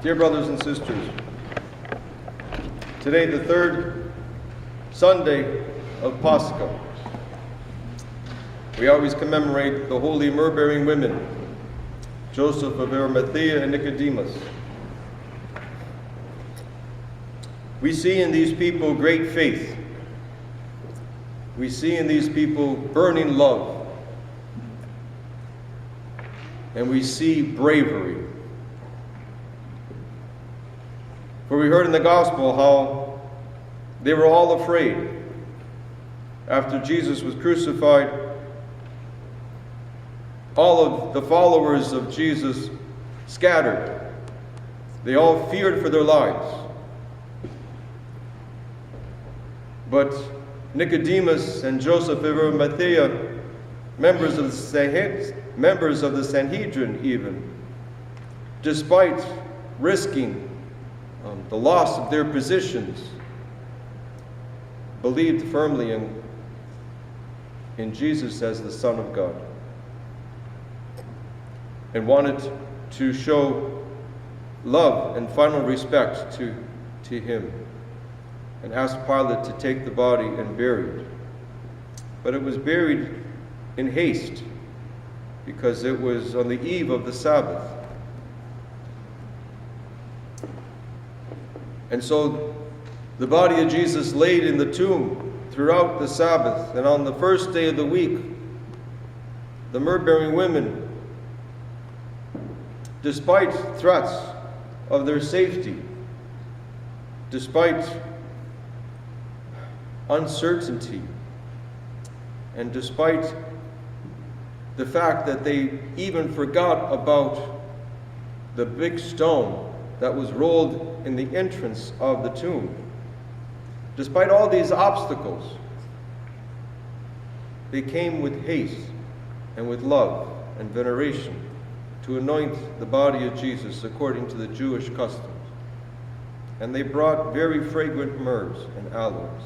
Dear brothers and sisters, today, the third Sunday of Pascha, we always commemorate the holy Myrrhbearing women, Joseph of Arimathea and Nicodemus. We see in these people great faith. We see in these people burning love. And we see bravery. For we heard in the gospel how they were all afraid. After Jesus was crucified, all of the followers of Jesus scattered. They all feared for their lives. But Nicodemus and Joseph of Arimathea, members of the Sanhedrin even, despite risking the loss of their positions, believed firmly in Jesus as the Son of God and wanted to show love and final respect to him, and asked Pilate to take the body and bury it. But it was buried in haste because it was on the eve of the Sabbath. And so the body of Jesus laid in the tomb throughout the Sabbath, and on the first day of the week, the Myrrhbearing women, despite threats of their safety, despite uncertainty, and despite the fact that they even forgot about the big stone that was rolled in the entrance of the tomb. Despite all these obstacles, they came with haste and with love and veneration to anoint the body of Jesus according to the Jewish customs. And they brought very fragrant myrrhs and aloes.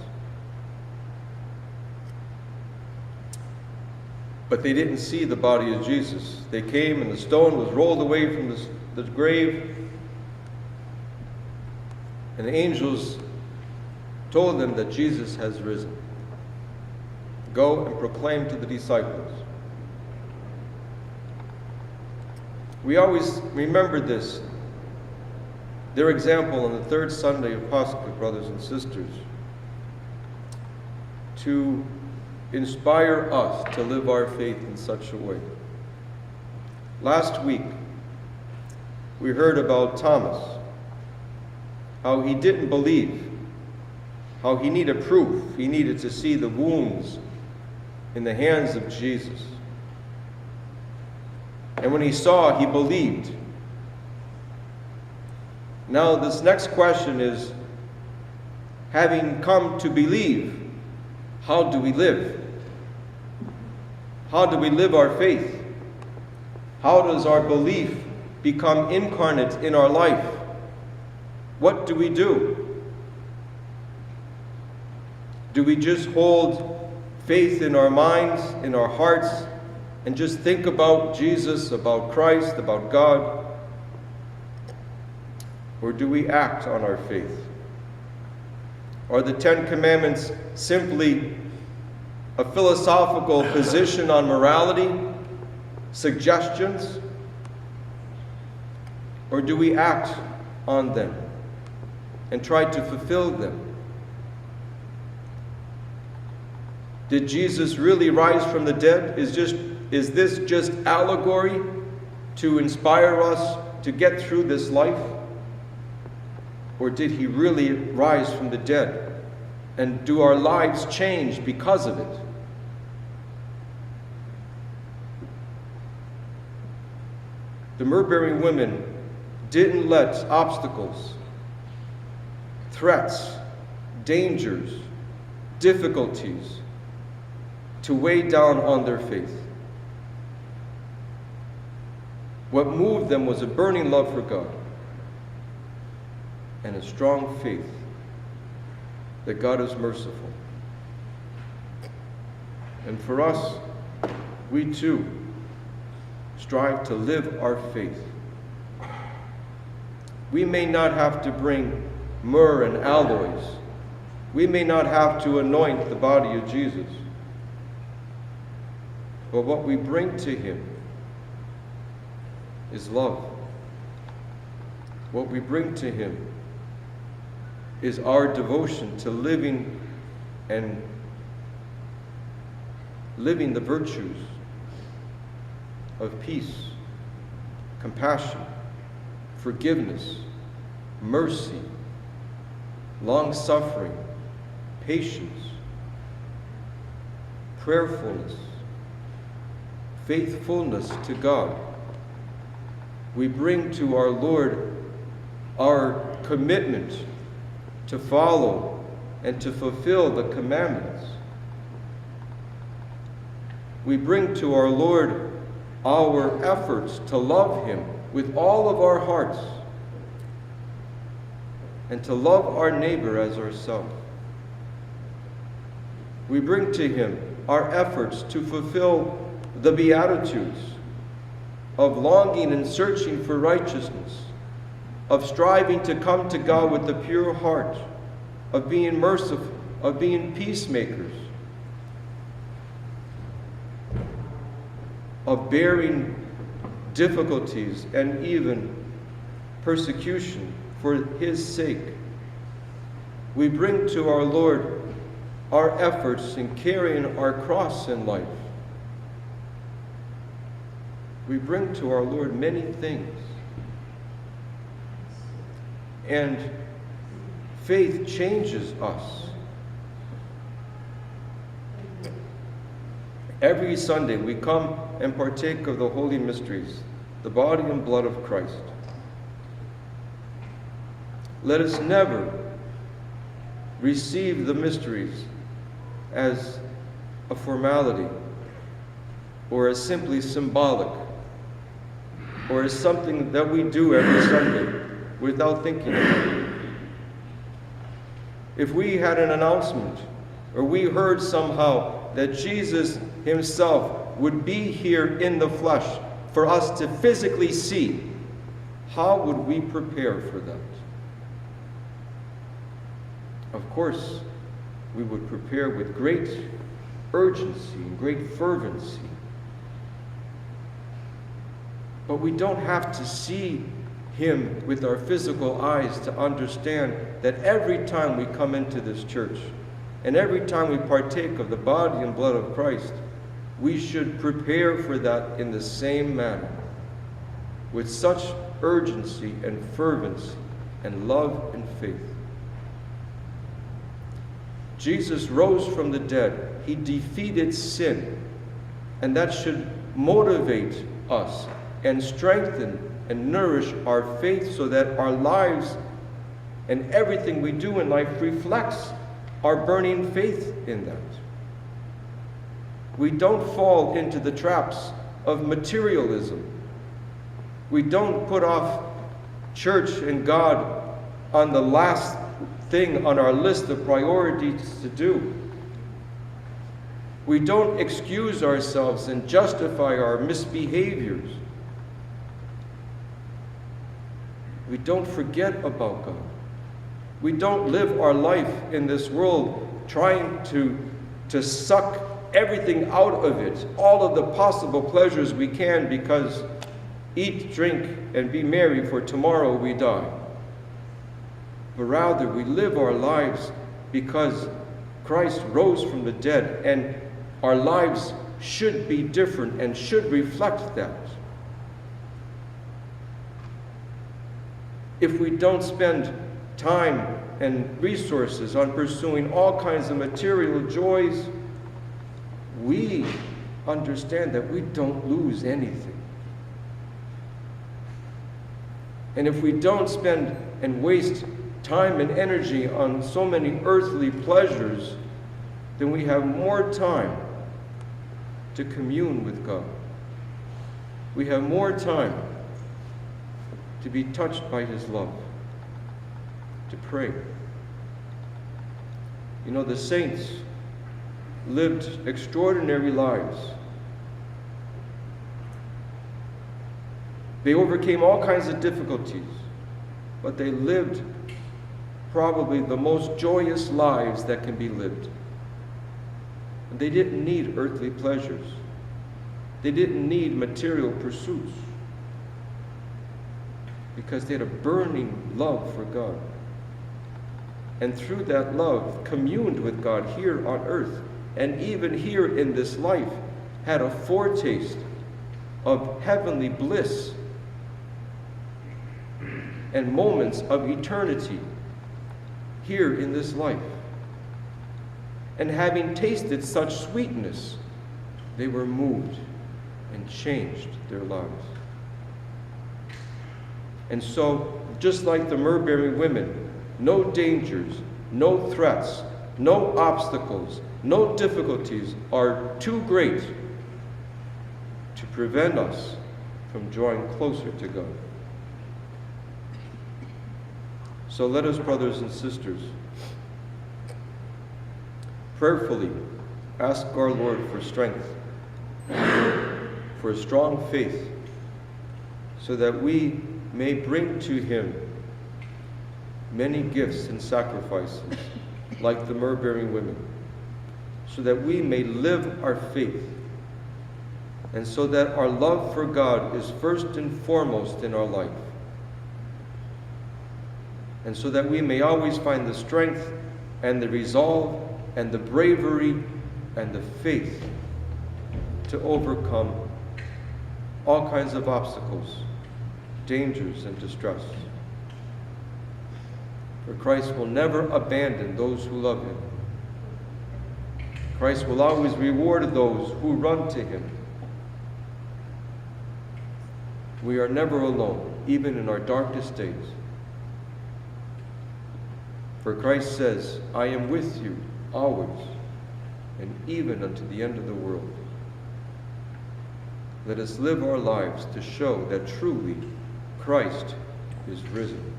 But they didn't see the body of Jesus. They came and the stone was rolled away from the grave, and the angels told them that Jesus has risen. Go and proclaim to the disciples. We always remember this, their example on the third Sunday of Pascha, brothers and sisters, to inspire us to live our faith in such a way. Last week, we heard about Thomas, how he didn't believe, how he needed proof. He needed to see the wounds in the hands of Jesus. And when he saw, he believed. Now this next question is, having come to believe, how do we live? How do we live our faith? How does our belief become incarnate in our life? What do we do? Do we just hold faith in our minds, in our hearts, and just think about Jesus, about Christ, about God? Or do we act on our faith? Are the 10 Commandments simply a philosophical position on morality, suggestions? Or do we act on them and try to fulfill them? Did Jesus really rise from the dead? Is this just allegory to inspire us to get through this life? Or did he really rise from the dead? And do our lives change because of it? The Myrrhbearing women didn't let obstacles, threats, dangers, difficulties to weigh down on their faith. What moved them was a burning love for God and a strong faith that God is merciful. And for us, we too strive to live our faith. We may not have to bring myrrh and aloes. We may not have to anoint the body of Jesus. But what we bring to him is love. What we bring to him is our devotion to living the virtues of peace, compassion, forgiveness, mercy, long-suffering, patience, prayerfulness, faithfulness to God. We bring to our Lord our commitment to follow and to fulfill the commandments. We bring to our Lord our efforts to love him with all of our hearts and to love our neighbor as ourselves. We bring to him our efforts to fulfill the Beatitudes of longing and searching for righteousness, of striving to come to God with a pure heart, of being merciful, of being peacemakers, of bearing difficulties and even persecution for his sake. We bring to our Lord our efforts in carrying our cross in life. We bring to our Lord many things. And faith changes us. Every Sunday we come and partake of the holy mysteries, the body and blood of Christ. Let us never receive the mysteries as a formality or as simply symbolic or as something that we do every Sunday without thinking about it. If we had an announcement or we heard somehow that Jesus himself would be here in the flesh for us to physically see, how would we prepare for that? Of course, we would prepare with great urgency and great fervency. But we don't have to see him with our physical eyes to understand that every time we come into this church and every time we partake of the body and blood of Christ, we should prepare for that in the same manner, with such urgency and fervency and love and faith. Jesus rose from the dead. He defeated sin, and that should motivate us and strengthen and nourish our faith so that our lives and everything we do in life reflects our burning faith in that. We don't fall into the traps of materialism. We don't put off church and God on the last thing on our list of priorities to do. We don't excuse ourselves and justify our misbehaviors. We don't forget about God. We don't live our life in this world trying to suck everything out of it, all of the possible pleasures we can, because eat, drink, and be merry, for tomorrow we die. But rather, we live our lives because Christ rose from the dead, and our lives should be different and should reflect that. If we don't spend time and resources on pursuing all kinds of material joys, we understand that we don't lose anything. And if we don't spend and waste time and energy on so many earthly pleasures, then we have more time to commune with God. We have more time to be touched by his love, to pray. You know, the saints lived extraordinary lives. They overcame all kinds of difficulties. but they lived probably the most joyous lives that can be lived. And they didn't need earthly pleasures. They didn't need material pursuits, because they had a burning love for God. And through that love, communed with God here on earth, and even here in this life, had a foretaste of heavenly bliss and moments of eternity here in this life. And having tasted such sweetness, they were moved and changed their lives. And so, just like the Myrrhbearing women, no dangers, no threats, no obstacles, no difficulties are too great to prevent us from drawing closer to God. So let us, brothers and sisters, prayerfully ask our Lord for strength, for a strong faith, so that we may bring to Him many gifts and sacrifices, like the Myrrhbearing women, so that we may live our faith, and so that our love for God is first and foremost in our life, and so that we may always find the strength and the resolve and the bravery and the faith to overcome all kinds of obstacles, dangers, and distress. For Christ will never abandon those who love Him. Christ will always reward those who run to Him. We are never alone, even in our darkest days. For Christ says, I am with you always, and even unto the end of the world. Let us live our lives to show that truly Christ is risen.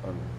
Amen.